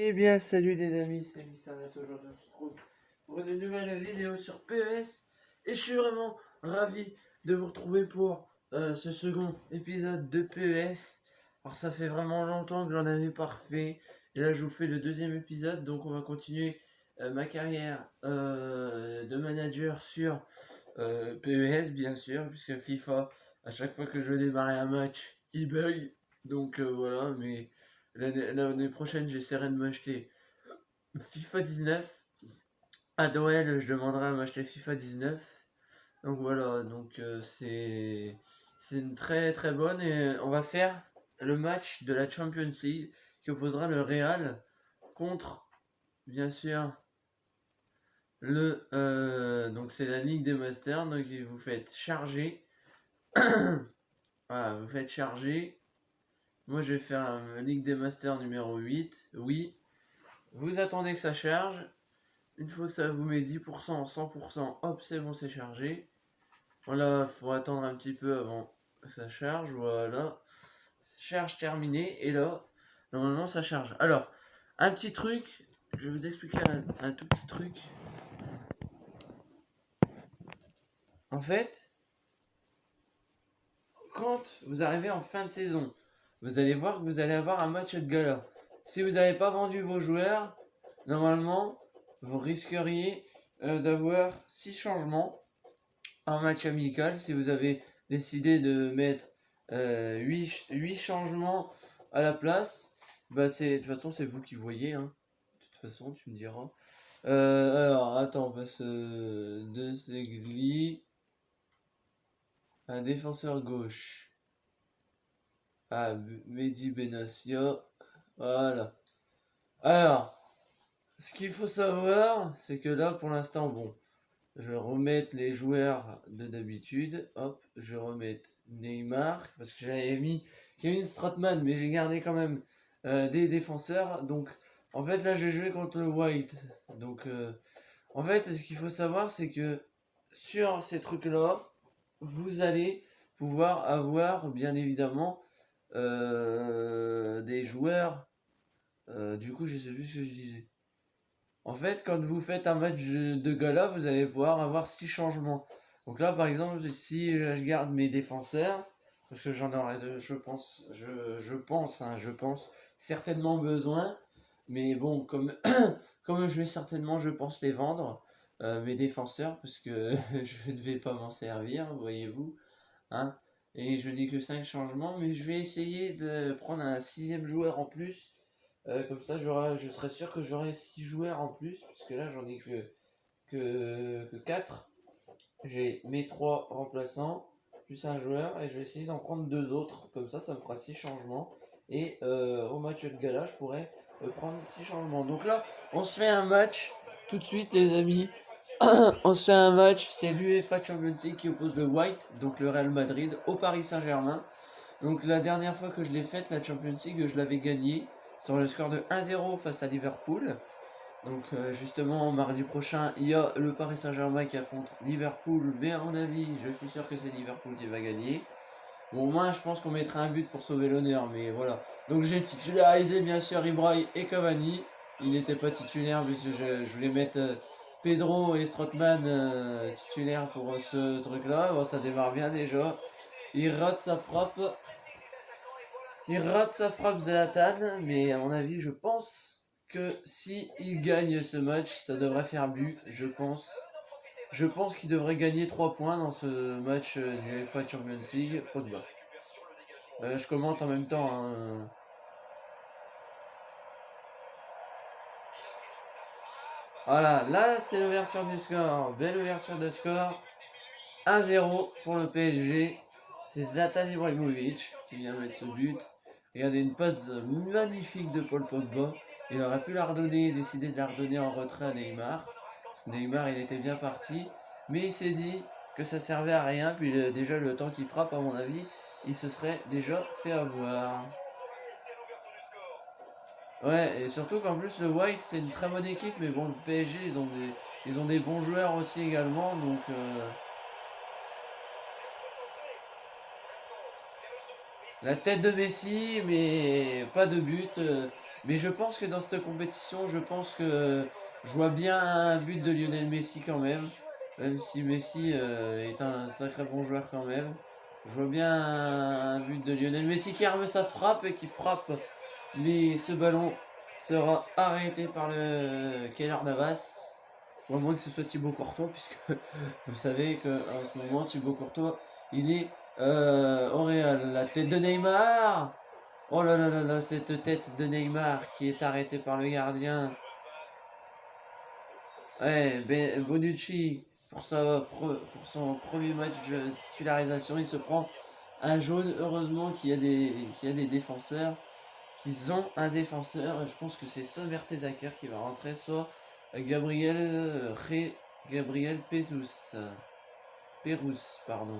Eh bien, salut les amis, c'est Misternet. Aujourd'hui, on se retrouve pour une nouvelle vidéo sur PES. Et je suis vraiment ravi de vous retrouver pour ce second épisode de PES. Alors, ça fait vraiment longtemps que j'en avais pas refait. Et là, je vous fais le deuxième épisode. Donc, on va continuer ma carrière de manager sur PES, bien sûr. Puisque FIFA, à chaque fois que je veux démarrer un match, il bug. Donc, voilà, mais. L'année prochaine, j'essaierai de m'acheter FIFA 19. À Noël, je demanderai à m'acheter FIFA 19. Donc voilà, donc c'est une très très bonne et on va faire le match de la Champions League qui opposera le Real contre bien sûr le donc c'est la Ligue des Masters, donc vous faites charger. Voilà, vous faites charger. Moi je vais faire un Ligue des Masters numéro 8. Oui. Vous attendez que ça charge. Une fois que ça vous met 10%, 100%, hop, c'est bon, c'est chargé. Voilà, faut attendre un petit peu avant que ça charge. Voilà. Charge terminée. Et là, normalement, ça charge. Alors, un petit truc. Je vais vous expliquer un tout petit truc. En fait, quand vous arrivez en fin de saison, vous allez voir que vous allez avoir un match de gala. Si vous n'avez pas vendu vos joueurs, normalement, vous risqueriez d'avoir 6 changements en match amical. Si vous avez décidé de mettre 8 changements à la place, bah de toute façon c'est vous qui voyez, hein. De toute façon tu me diras. Alors attends, parce que De Segli, un défenseur gauche. Ah, Mehdi Benassia. Voilà. Alors, ce qu'il faut savoir, c'est que là pour l'instant, bon, je vais remettre les joueurs de d'habitude. Hop, je vais remettre Neymar. Parce que j'avais mis Kevin Stratman, mais j'ai gardé quand même des défenseurs. Donc, en fait, là, je vais jouer contre le White. Donc, en fait, ce qu'il faut savoir, c'est que sur ces trucs-là, vous allez pouvoir avoir, bien évidemment, des joueurs. Du coup, je sais plus ce que je disais. En fait, quand vous faites un match de gala, vous allez pouvoir avoir 6 changements. Donc là, par exemple, si je garde mes défenseurs, parce que j'en aurai, je pense certainement besoin. Mais bon, comme, comme je vais certainement, je pense les vendre, mes défenseurs, parce que je ne vais pas m'en servir, voyez-vous. Hein. Et je dis que 5 changements, mais je vais essayer de prendre un sixième joueur en plus. Comme ça, je serai sûr que j'aurai 6 joueurs en plus, puisque là, j'en ai que 4. J'ai mes 3 remplaçants, plus un joueur, et je vais essayer d'en prendre 2 autres. Comme ça me fera 6 changements. Et au match de gala, je pourrais prendre 6 changements. Donc là, on se fait un match tout de suite, les amis. On se fait un match, c'est l'UEFA Champions League qui oppose le White, donc le Real Madrid, au Paris Saint-Germain. Donc la dernière fois que je l'ai faite, la Champions League, je l'avais gagnée sur le score de 1-0 face à Liverpool. Donc justement, mardi prochain, il y a le Paris Saint-Germain qui affronte Liverpool. Mais à mon avis, je suis sûr que c'est Liverpool qui va gagner. Bon, moi, je pense qu'on mettra un but pour sauver l'honneur, mais voilà. Donc j'ai titularisé bien sûr Ibrahim et Cavani. Il n'était pas titulaire puisque je voulais mettre Pedro et Strootman titulaires pour ce truc-là. Bon, ça démarre bien déjà. Il rate sa frappe. Il rate sa frappe Zlatan, mais à mon avis, je pense que si il gagne ce match, ça devrait faire but, je pense. Je pense qu'il devrait gagner 3 points dans ce match du UEFA Champions League. Pogba. Je commente en même temps. Hein. Voilà, là c'est l'ouverture du score. Belle ouverture de score. 1-0 pour le PSG. C'est Zlatan Ibrahimovic qui vient de mettre ce but. Regardez une passe magnifique de Paul Pogba. Il aurait pu la redonner, décider de la redonner en retrait à Neymar. Neymar il était bien parti. Mais il s'est dit que ça servait à rien. Puis déjà le temps qu'il frappe à mon avis, il se serait déjà fait avoir. Ouais, et surtout qu'en plus le White c'est une très bonne équipe, mais bon le PSG ils ont des bons joueurs aussi également, donc la tête de Messi, mais pas de but. Mais je pense que dans cette compétition, je vois bien un but de Lionel Messi quand même. Même si Messi est un sacré bon joueur quand même. Je vois bien un but de Lionel Messi qui arme sa frappe et qui frappe. Mais ce ballon sera arrêté par le Keylor Navas. Ou à moins que ce soit Thibaut Courtois, puisque vous savez qu'en ce moment, Thibaut Courtois, il est au Real. La tête de Neymar. Oh là là là là, cette tête de Neymar qui est arrêtée par le gardien. Ouais, Bonucci, pour son premier match de titularisation, il se prend un jaune. Heureusement qu'il y a des défenseurs, qu'ils ont un défenseur. Je pense que c'est soit Mertesacker qui va rentrer, soit Gabriel Gabriel Pérouse, pardon.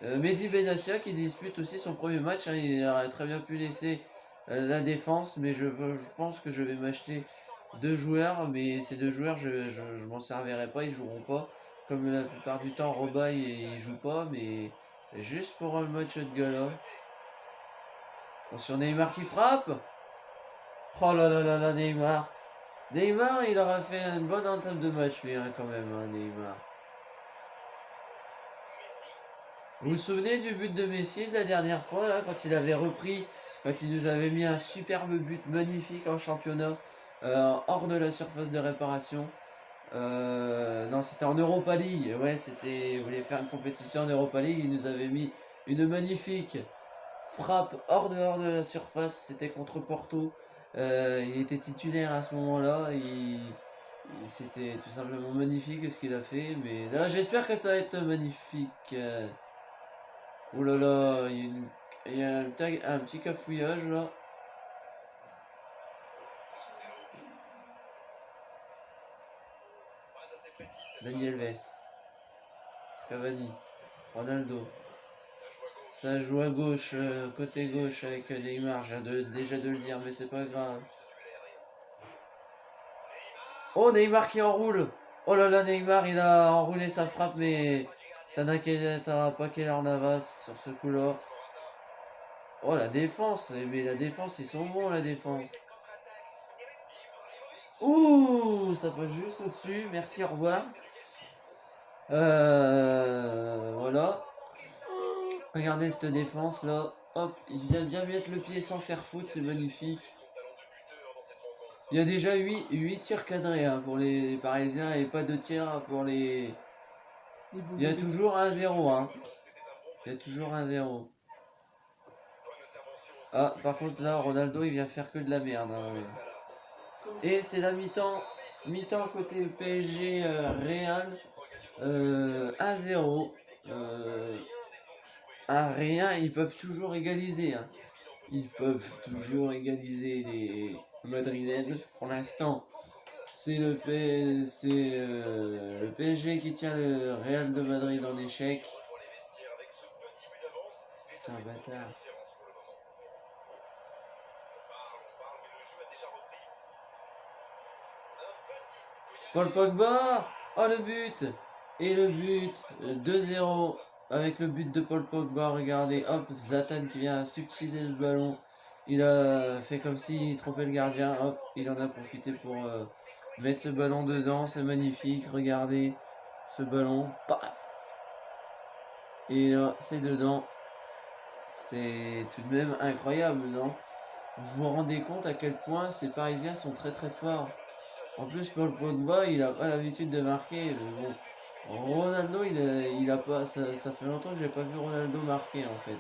Mehdi Benassia qui dispute aussi son premier match, hein, il aurait très bien pu laisser la défense, mais je pense que je vais m'acheter deux joueurs, mais ces deux joueurs je m'en servirai pas, ils joueront pas. Comme la plupart du temps, Robaille il joue pas, mais juste pour un match de gala. Attention Neymar qui frappe. Oh là là là là Neymar. Neymar il aura fait une bonne entame de match lui hein, quand même, hein, Neymar. Vous vous souvenez du but de Messi de la dernière fois, là, quand il avait repris, quand il nous avait mis un superbe but magnifique en championnat, hors de la surface de réparation. Non, c'était en Europa League. Ouais, c'était. Il voulait faire une compétition en Europa League. Il nous avait mis une magnifique frappe hors de la surface. C'était contre Porto. Il était titulaire à ce moment-là. C'était tout simplement magnifique ce qu'il a fait. Mais là, j'espère que ça va être magnifique. Oh là là, il y a un petit cafouillage là. Daniel Alves, Cavani, Ronaldo. Ça joue à gauche, côté gauche avec Neymar. Je viens déjà de le dire, mais c'est pas grave. Oh, Neymar qui enroule. Oh là là, Neymar, il a enroulé sa frappe, mais ça n'inquiétera pas Keylor Navas sur ce coup-là. Oh, la défense. Mais la défense, ils sont bons, la défense. Ouh, ça passe juste au-dessus. Merci, au revoir. Voilà. Regardez cette défense là. Hop, il vient bien mettre le pied sans faire faute, c'est magnifique. Il y a déjà 8 tirs cadrés hein, pour les Parisiens et pas de tirs pour les. Il y a toujours 1-0. Hein. Il y a toujours 1-0. Ah, par contre là, Ronaldo il vient faire que de la merde. Hein. Et c'est la mi-temps. Mi-temps côté PSG Real. 1-0. À rien, ils peuvent toujours égaliser. Hein. Ils peuvent toujours égaliser les Madrilènes. Pour l'instant, c'est le PSG qui tient le Real de Madrid en échec. C'est un bâtard. Paul Pogba. Oh le but. Et le but. 2-0. Avec le but de Paul Pogba. Regardez. Hop. Zlatan qui vient subtiliser le ballon. Il a fait comme s'il trompait le gardien. Hop. Il en a profité pour mettre ce ballon dedans. C'est magnifique. Regardez. Ce ballon. Paf. Et là, c'est dedans. C'est tout de même incroyable, non? Vous vous rendez compte à quel point ces Parisiens sont très très forts. En plus, Paul Pogba, il a pas l'habitude de marquer. Mais bon, Ronaldo, il a pas. Ça fait longtemps que j'ai pas vu Ronaldo marquer en fait.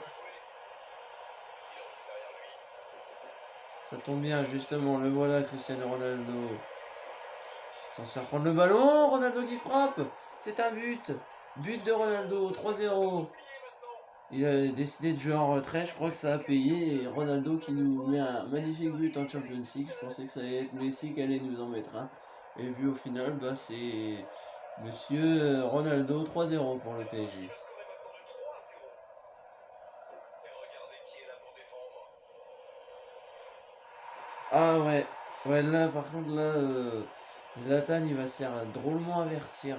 Ça tombe bien, justement, le voilà, Cristiano Ronaldo. Censé reprendre le ballon, Ronaldo qui frappe. C'est un but. But de Ronaldo, 3-0. Il a décidé de jouer en retrait, je crois que ça a payé. Et Ronaldo qui nous met un magnifique but en Champions League. Je pensais que ça allait être Messi qui allait nous en mettre un. Et vu au final, bah, c'est Monsieur Ronaldo 3-0 pour le PSG. Ah ouais, ouais là par contre là, Zlatan il va se faire drôlement avertir.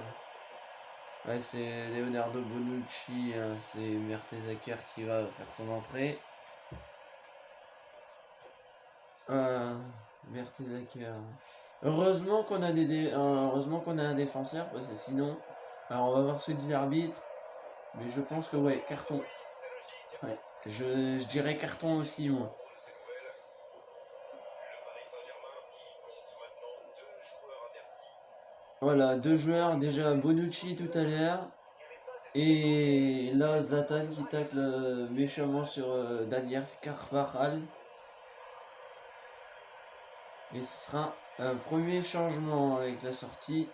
Ouais, c'est Leonardo Bonucci, hein, c'est Mertesacker qui va faire son entrée. Euh, Mertesacker. Heureusement qu'on a un défenseur, parce que sinon. Alors on va voir ce que dit l'arbitre. Mais je pense que ouais, carton. Ouais. Je dirais carton aussi, moi. Voilà, deux joueurs, déjà Bonucci tout à l'heure. Et là, Zlatan qui tacle méchamment sur Daniel Carvajal. Et ce sera un premier changement avec la sortie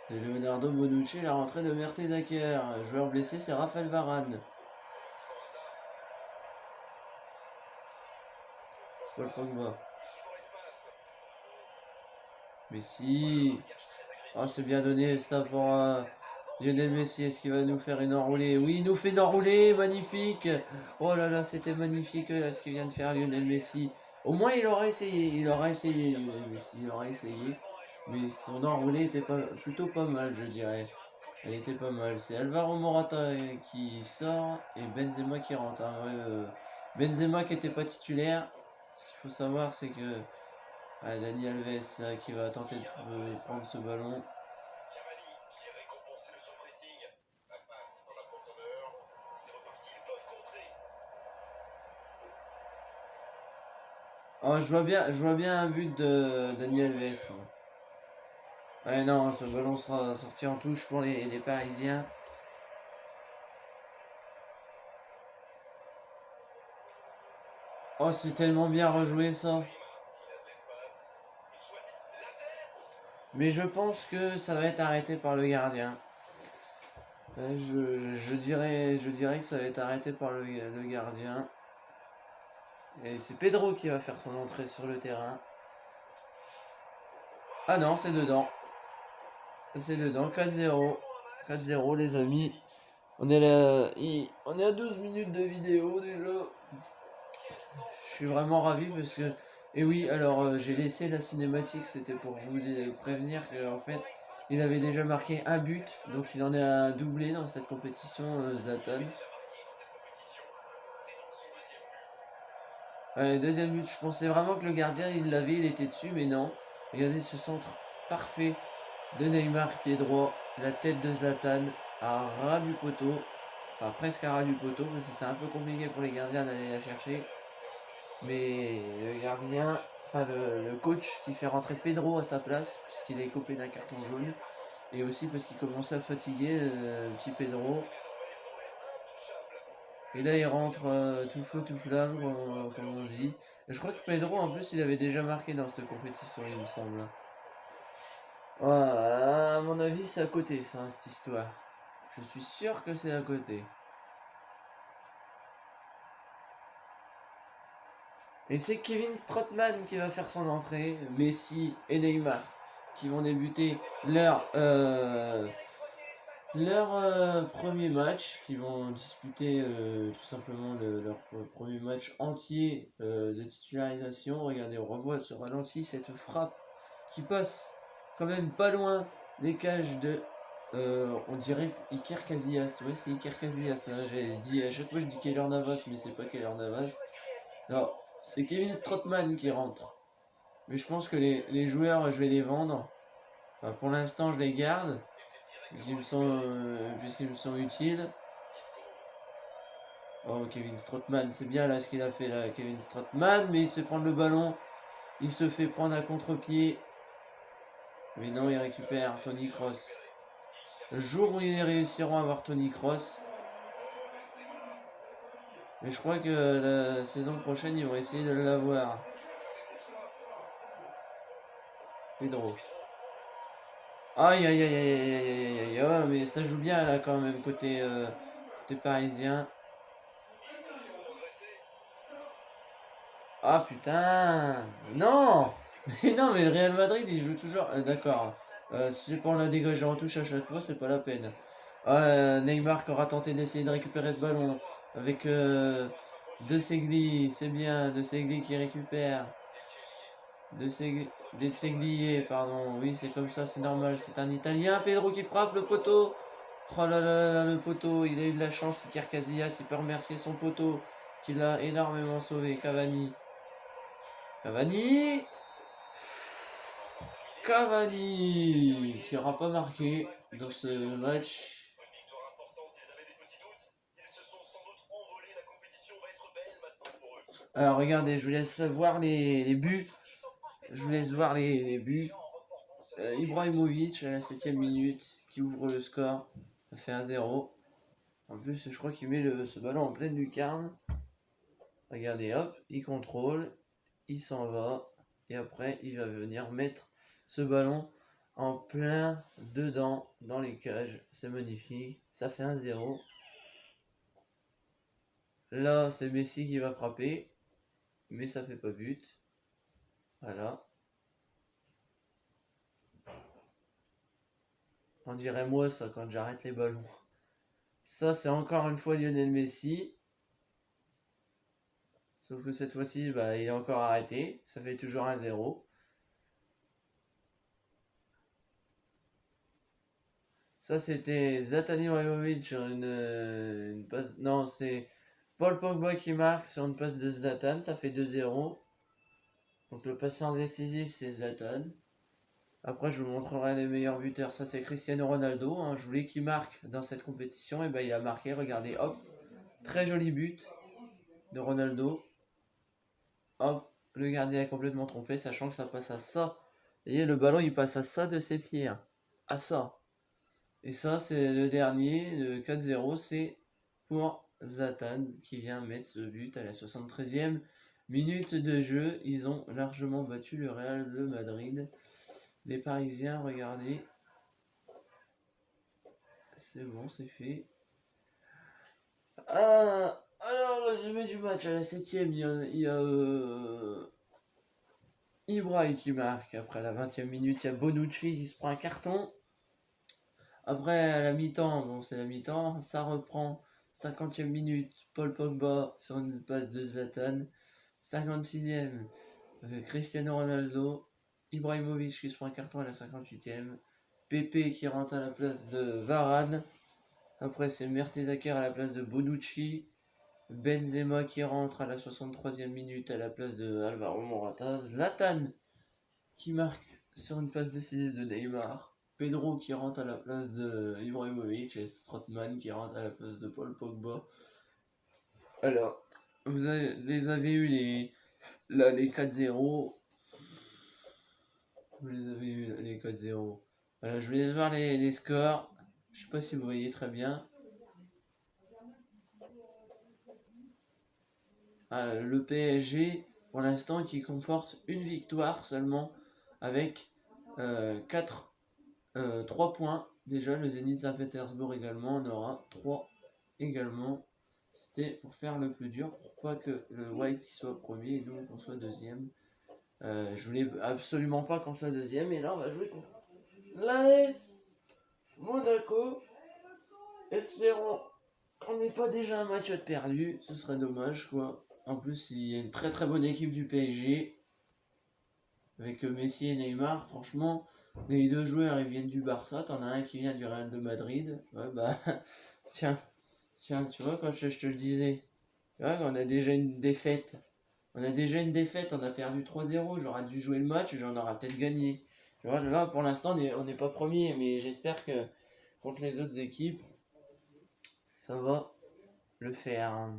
de Leonardo Bonucci et la rentrée de Mertesacker. Joueur blessé, c'est Raphaël Varane. Paul Pogba. Messi. Oh, c'est bien donné ça pour Lionel Messi. Est-ce qu'il va nous faire une enroulée? Oui, il nous fait une enroulée. Magnifique. Oh là là, c'était magnifique ce qu'il vient de faire Lionel Messi. Au moins, il aura essayé. Il aura essayé, Lionel Messi. Il aura essayé. Mais son enroulée était plutôt pas mal, je dirais. Elle était pas mal. C'est Alvaro Morata qui sort et Benzema qui rentre. Hein. Ouais, Benzema qui n'était pas titulaire. Ce qu'il faut savoir, c'est que Dani Alves qui va tenter de prendre ce ballon. Oh, je vois bien un but de Dani Alves. Ouais, non, ce ballon sera sorti en touche pour les Parisiens. Oh, c'est tellement bien rejoué ça. Mais je pense que ça va être arrêté par le gardien. Je dirais que ça va être arrêté par le gardien. Et c'est Pedro qui va faire son entrée sur le terrain. Ah non, c'est dedans. C'est dedans, 4-0. 4-0 les amis. On est à 12 minutes de vidéo déjà. Je suis vraiment ravi parce que... Et oui, alors j'ai laissé la cinématique, c'était pour vous prévenir qu'en fait, il avait déjà marqué un but, donc il en est à doubler dans cette compétition, Zlatan. Deuxième but, je pensais vraiment que le gardien il l'avait, il était dessus, mais non. Regardez ce centre parfait de Neymar, pied droit, la tête de Zlatan à ras du poteau, enfin presque à ras du poteau, parce que c'est un peu compliqué pour les gardiens d'aller la chercher. Mais le gardien, enfin le coach qui fait rentrer Pedro à sa place, puisqu'il est coupé d'un carton jaune, et aussi parce qu'il commençait à fatiguer le petit Pedro. Et là il rentre tout feu tout flamme, comme on dit. Et je crois que Pedro en plus il avait déjà marqué dans cette compétition, il me semble. Ouais, à mon avis c'est à côté ça, cette histoire. Je suis sûr que c'est à côté. Et c'est Kevin Strootman qui va faire son entrée, Messi et Neymar qui vont débuter leur premier match, qui vont disputer tout simplement leur premier match entier de titularisation. Regardez, on revoit ce ralenti cette frappe qui passe quand même pas loin des cages de... on dirait Iker Casillas. Ouais, c'est Iker Casillas. Hein. J'ai dit, à chaque fois je dis Keylor Navas, mais c'est pas Keylor Navas. Non, c'est Kevin Strootman qui rentre. Mais je pense que les joueurs, je vais les vendre. Enfin, pour l'instant, je les garde. Puisqu'ils me sont utiles. Oh, Kevin Strootman, c'est bien là ce qu'il a fait là, Kevin Strootman, mais il se prend le ballon. Il se fait prendre à contre-pied. Mais non, il récupère Tony Kroos. Le jour où ils réussiront à avoir Tony Kroos. Mais je crois que la saison prochaine, ils vont essayer de l'avoir. Pedro. Aïe aïe aïe aïe aïe aïe aïe aïe. Oh, mais ça joue bien là quand même côté parisien. Ah putain. Non. Mais non, mais le Real Madrid il joue toujours. D'accord. Si c'est pour la dégager en touche à chaque fois, c'est pas la peine. Neymar qui aura tenté d'essayer de récupérer ce ballon avec De Segli. C'est bien, De Segli qui récupère. De Seglier, pardon. Oui, c'est comme ça, c'est normal. C'est un Italien. Pedro qui frappe le poteau. Oh là là là, le poteau. Il a eu de la chance. Iker Casillas, il peut remercier son poteau qui l'a énormément sauvé. Cavani. Cavani. Cavani qui n'aura pas marqué dans ce match. Alors regardez, je vous laisse voir les buts. Je vous laisse voir les buts. Ibrahimovic à la 7ème minute qui ouvre le score. Ça fait 1-0. En plus, je crois qu'il met ce ballon en pleine lucarne. Regardez, hop, il contrôle. Il s'en va. Et après, il va venir mettre ce ballon en plein dedans dans les cages. C'est magnifique. Ça fait 1-0. Là, c'est Messi qui va frapper. Mais ça fait pas but. Voilà. On dirait moi ça quand j'arrête les ballons. Ça, c'est encore une fois Lionel Messi. Sauf que cette fois-ci, il est encore arrêté. Ça fait toujours 1-0. Ça, c'était Zlatan Ibrahimovic sur une passe. Non, c'est Paul Pogba qui marque sur une passe de Zlatan. Ça fait 2-0. Donc le passeur décisif, c'est Zlatan. Après, je vous montrerai les meilleurs buteurs. Ça, c'est Cristiano Ronaldo. Hein. Je voulais qu'il marque dans cette compétition. Et il a marqué. Regardez, hop. Très joli but de Ronaldo. Hop. Le gardien est complètement trompé, sachant que ça passe à ça. Et le ballon, il passe à ça de ses pieds. Hein. À ça. Et ça, c'est le dernier. Le 4-0, c'est pour Zlatan qui vient mettre ce but à la 73e minute de jeu. Ils ont largement battu le Real de Madrid. Les Parisiens, regardez. C'est bon, c'est fait. Alors, résumé du match. À la 7ème, il y a Ibrahim qui marque. Après la 20e minute, il y a Bonucci qui se prend un carton. Après, à la mi-temps, bon, c'est la mi-temps. Ça reprend. 50e minute, Paul Pogba sur une passe de Zlatan. 56e, Cristiano Ronaldo. Ibrahimovic qui se prend un carton à la 58e. Pepe qui rentre à la place de Varane. Après, c'est Mertesacker à la place de Bonucci. Benzema qui rentre à la 63e minute à la place de Alvaro Morata. Zlatan qui marque sur une passe décidée de Neymar. Pedro qui rentre à la place de Ibrahimovic et Strootman qui rentre à la place de Paul Pogba. Alors, vous avez eu les 4-0. Vous les avez eu les 4-0. Voilà, je vous laisse voir les scores. Je sais pas si vous voyez très bien. Le PSG, pour l'instant, qui comporte une victoire seulement avec 3 points. Déjà, le Zénith Saint-Pétersbourg également en aura 3 également. C'était pour faire le plus dur, pour pas que le White soit premier et nous qu'on soit deuxième. Je voulais absolument pas qu'on soit deuxième, et là on va jouer contre l'AS Monaco. Espérons qu'on n'ait pas déjà un match de perdu, ce serait dommage quoi. En plus, il y a une très très bonne équipe du PSG avec Messi et Neymar. Franchement, les deux joueurs ils viennent du Barça. T'en as un qui vient du Real de Madrid. Ouais, tiens, tu vois, quand je te le disais, tu vois, on a déjà une défaite. On a perdu 3-0. J'aurais dû jouer le match, j'en aurais peut-être gagné. Tu vois, là pour l'instant, on n'est pas premier, mais j'espère que contre les autres équipes, ça va le faire.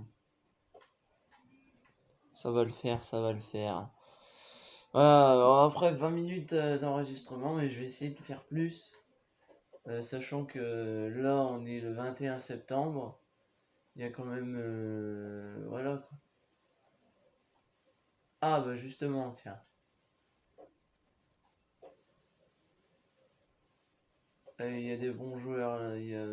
Ça va le faire, ça va le faire. Voilà, alors après 20 minutes d'enregistrement, mais je vais essayer de faire plus. Sachant que là, on est le 21 septembre. Il y a quand même... voilà quoi. Ah bah justement, tiens. Il y a des bons joueurs là. Il y a...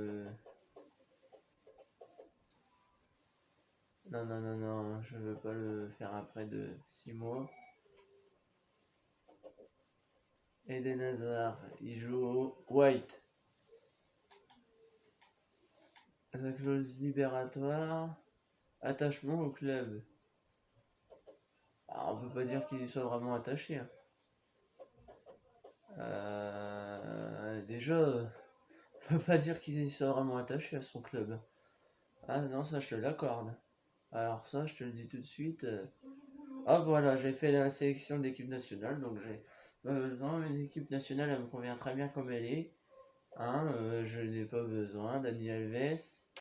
Non, non, non, non, je veux pas le faire après de 6 mois. Eden Hazard, il joue au White. Sa clause libératoire. Attachement au club. Alors, on peut pas dire qu'il y soit vraiment attaché. Hein. Déjà, on peut pas dire qu'il y soit vraiment attaché à son club. Ah non, ça je te l'accorde. Alors ça, je te le dis tout de suite. Ah voilà, j'ai fait la sélection de l'équipe nationale, donc j'ai pas besoin. Une équipe nationale, elle me convient très bien comme elle est. Hein, je n'ai pas besoin. Dani Alves.